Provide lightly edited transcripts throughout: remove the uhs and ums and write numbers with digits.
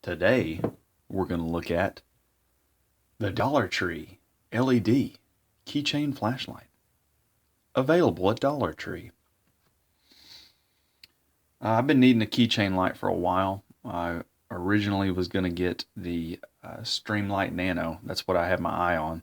Today, we're going to look at the Dollar Tree LED keychain flashlight, available at Dollar Tree. I've been needing a keychain light for a while. I originally was going to get the Streamlight Nano. That's what I had my eye on.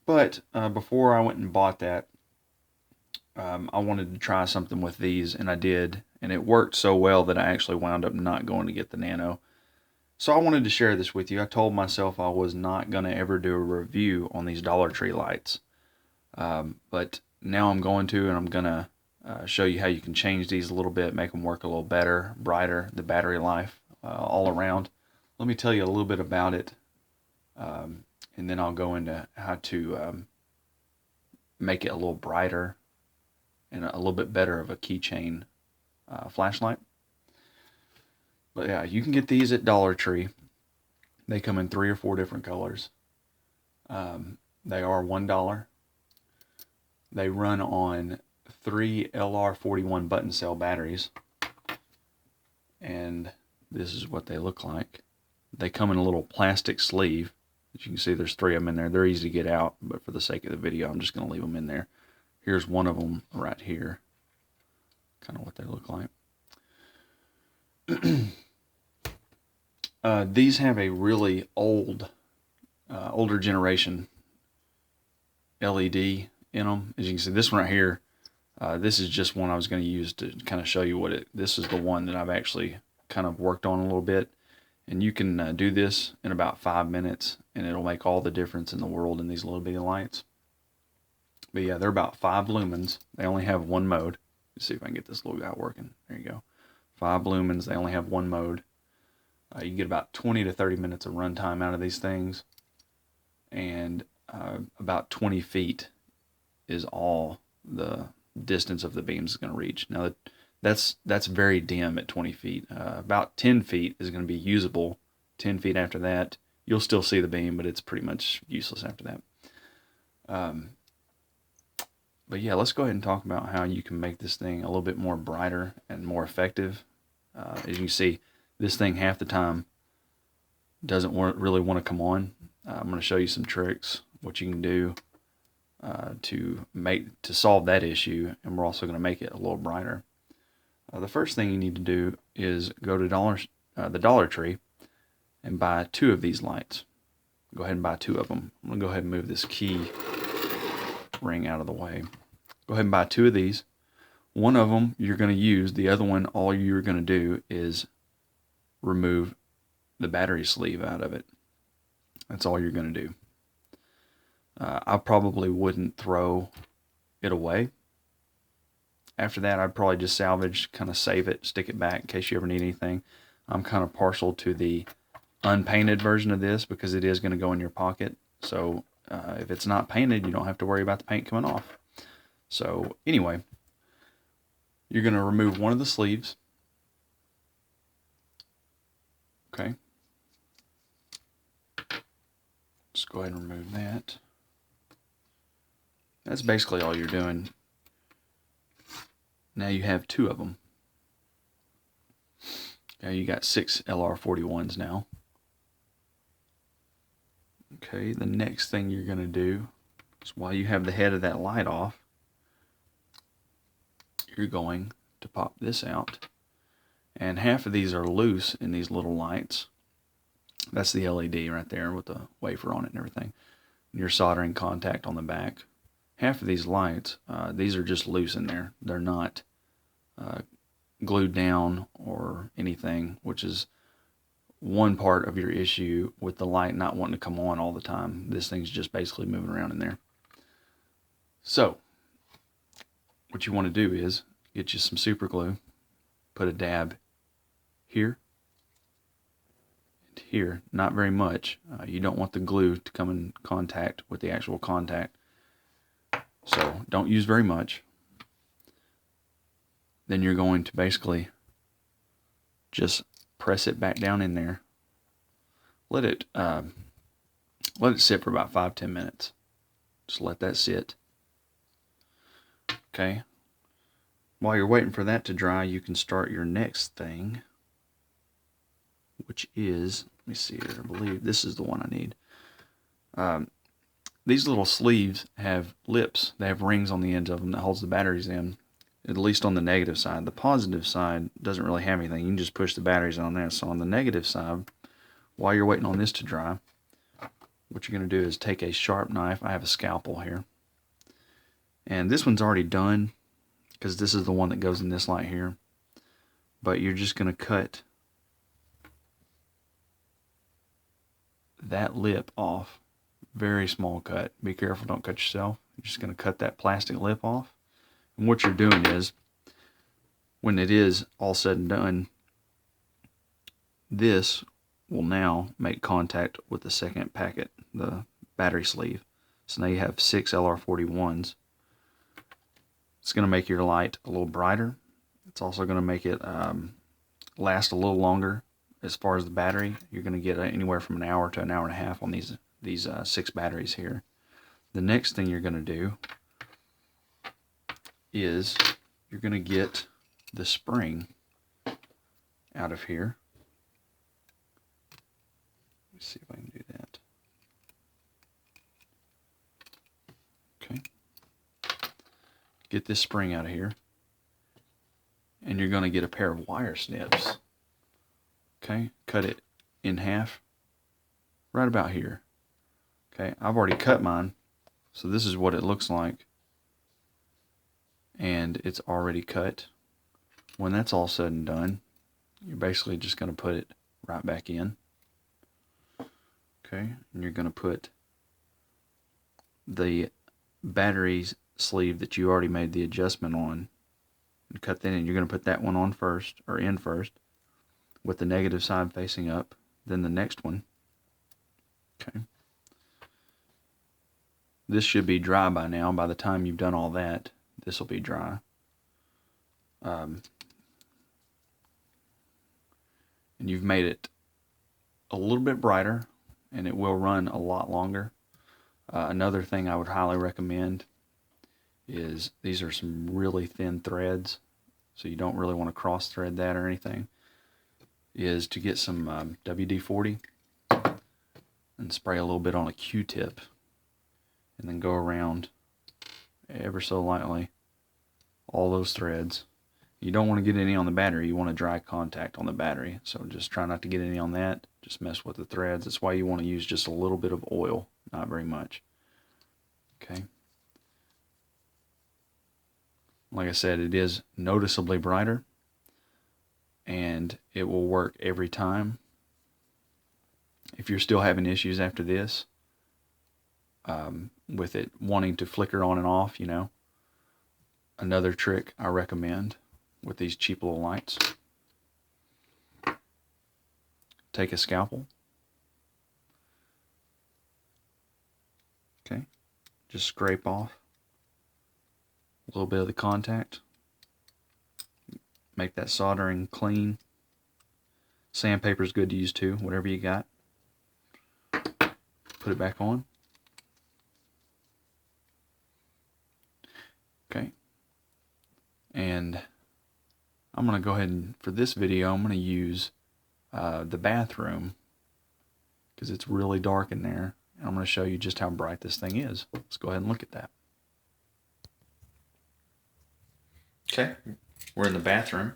But before I went and bought that, I wanted to try something with these, and I did. And it worked so well that I actually wound up not going to get the Nano. So I wanted to share this with you. I told myself I was not going to ever do a review on these Dollar Tree lights. But now I'm going to, and I'm going to show you how you can change these a little bit, make them work a little better, brighter, the battery life all around. Let me tell you a little bit about it, and then I'll go into how to make it a little brighter and a little bit better of a keychain flashlight. But yeah, you can get these at Dollar Tree. They come in 3 or 4 different colors. They are $1. They run on 3 LR41 button cell batteries. And this is what they look like. They come in a little plastic sleeve. As you can see, there's 3 of them in there. They're easy to get out, but for the sake of the video, I'm just going to leave them in there. Here's one of them right here. Kind of what they look like. These have a really older generation LED in them. As you can see, this one right here, this is just one I was going to use to kind of show you what it. This is the one that I've actually kind of worked on a little bit, and you can do this in about 5 minutes, and it'll make all the difference in the world in these little bitty lights. But yeah, they're about 5 lumens. They only have one mode. Let's see if I can get this little guy working. There you go. 5 lumens. They only have one mode. You get about 20 to 30 minutes of runtime out of these things, and about 20 feet is all the distance of the beams is going to reach. Now that's very dim at 20 feet. About 10 feet is going to be usable. 10 feet after that, you'll still see the beam, but it's pretty much useless after that. But yeah, let's go ahead and talk about how you can make this thing a little bit more brighter and more effective. As you can see, this thing half the time doesn't really want to come on. I'm going to show you some tricks, what you can do to solve that issue, and we're also going to make it a little brighter. The first thing you need to do is go to the Dollar Tree and buy 2 of these lights. Go ahead and buy 2 of them. I'm going to go ahead and move this key ring out of the way. Go ahead and buy 2 of these. One of them you're going to use. The other one, all you're going to do is remove the battery sleeve out of it. That's all you're going to do. I probably wouldn't throw it away. After that, I'd probably just salvage, kind of save it, stick it back in case you ever need anything. I'm kind of partial to the unpainted version of this because it is going to go in your pocket. So if it's not painted, you don't have to worry about the paint coming off. So anyway, you're going to remove one of the sleeves. Okay. Just go ahead and remove that. That's basically all you're doing. Now you have 2 of them. Okay, you got 6 LR41s now. Okay, the next thing you're going to do is while you have the head of that light off, you're going to pop this out. And half of these are loose in these little lights. That's the LED right there with the wafer on it and everything. And your soldering contact on the back. Half of these lights, these are just loose in there. They're not glued down or anything, which is one part of your issue with the light not wanting to come on all the time. This thing's just basically moving around in there. So, what you want to do is get you some super glue, put a dab here and here, not very much. You don't want the glue to come in contact with the actual contact, so don't use very much. Then you're going to basically just press it back down in there. Let it sit for about 5-10 minutes. Just let that sit. Okay. While you're waiting for that to dry, you can start your next thing, which is, let me see here, I believe this is the one I need. These little sleeves have lips. They have rings on the ends of them that holds the batteries in, at least on the negative side. The positive side doesn't really have anything. You can just push the batteries on there. So on the negative side, while you're waiting on this to dry, what you're going to do is take a sharp knife. I have a scalpel here. And this one's already done because this is the one that goes in this light here. But you're just going to cut that lip off. Very small cut. Be careful, don't cut yourself. You're just going to cut that plastic lip off. And what you're doing is, when it is all said and done, this will now make contact with the second packet, the battery sleeve. So now you have 6 LR41s. It's going to make your light a little brighter. It's also going to make it last a little longer. As far as the battery, you're going to get anywhere from an hour to an hour and a half on these 6 batteries here. The next thing you're going to do is you're going to get the spring out of here. Let me see if I can do that. Okay. Get this spring out of here. And you're going to get a pair of wire snips. Okay, cut it in half right about here. Okay, I've already cut mine, so this is what it looks like. And it's already cut. When that's all said and done, you're basically just going to put it right back in. Okay, and you're going to put the battery sleeve that you already made the adjustment on and cut that in. You're going to put that one on first, or in first, with the negative side facing up, then the next one. Okay. This should be dry by now. By the time you've done all that, this will be dry. And you've made it a little bit brighter, and it will run a lot longer. Another thing I would highly recommend is these are some really thin threads, so you don't really want to cross thread that or anything, is to get some WD-40 and spray a little bit on a Q-tip and then go around ever so lightly all those threads. You don't want to get any on the battery. You want a dry contact on the battery, so just try not to get any on that. Just mess with the threads. That's why you want to use just a little bit of oil, not very much. Okay. Like I said, it is noticeably brighter, and it will work every time. If you're still having issues after this, with it wanting to flicker on and off, you know, another trick I recommend with these cheap little lights, take a scalpel, okay, just scrape off a little bit of the contact, make that soldering clean. Sandpaper is good to use too, whatever you got. Put it back on. Okay. And I'm going to go ahead and, for this video, I'm going to use the bathroom because it's really dark in there. And I'm going to show you just how bright this thing is. Let's go ahead and look at that. Okay, we're in the bathroom.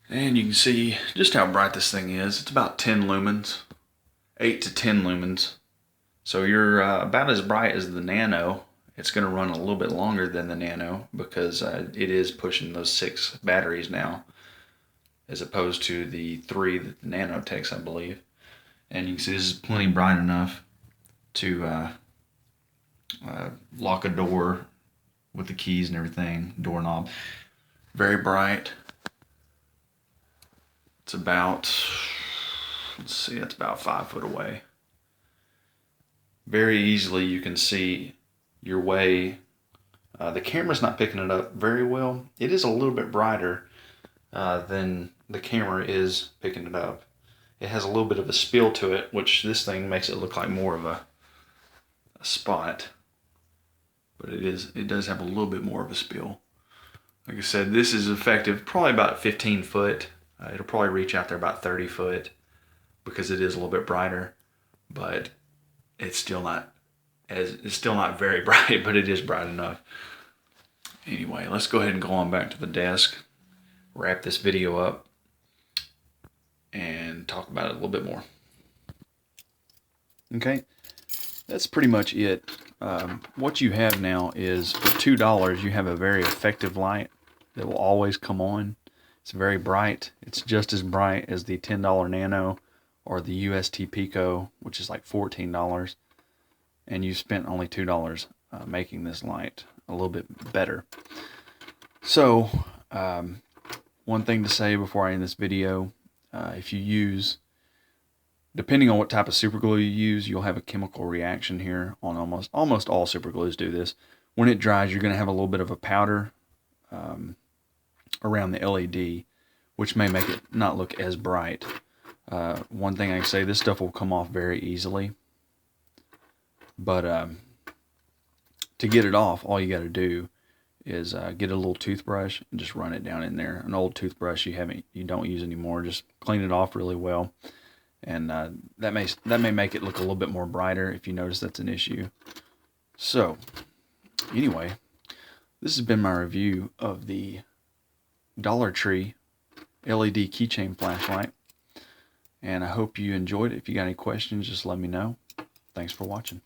And you can see just how bright this thing is. It's about 10 lumens, 8 to 10 lumens. So you're about as bright as the Nano. It's going to run a little bit longer than the Nano because it is pushing those 6 batteries now, as opposed to the 3 that the Nano takes, I believe. And you can see this is plenty bright enough to lock a door with the keys and everything, doorknob. Very bright. It's about, let's see, it's about 5 foot away. Very easily you can see your way. The camera's not picking it up very well. It is a little bit brighter than the camera is picking it up. It has a little bit of a spill to it, which this thing makes it look like more of a spot. But it does have a little bit more of a spill. Like I said, this is effective probably about 15 foot It'll probably reach out there about 30 foot because it is a little bit brighter, but it's still not very bright, but it is bright enough. Anyway, let's go ahead and go on back to the desk, wrap this video up, and talk about it a little bit more. Okay, that's pretty much it. What you have now is, for $2, you have a very effective light that will always come on. It's very bright. It's just as bright as the $10 Nano or the UST Pico, which is like $14. And you spent only $2 making this light a little bit better. So, one thing to say before I end this video, if you use, depending on what type of super glue you use, you'll have a chemical reaction here. On almost all super glues do this. When it dries, you're going to have a little bit of a powder around the LED, which may make it not look as bright. One thing I can say, this stuff will come off very easily, but to get it off, all you got to do is get a little toothbrush and just run it down in there. An old toothbrush you don't use anymore. Just clean it off really well, and that may make it look a little bit more brighter if you notice that's an issue. So anyway, this has been my review of the Dollar Tree LED keychain flashlight, and I hope you enjoyed it. If you got any questions, just let me know. Thanks for watching.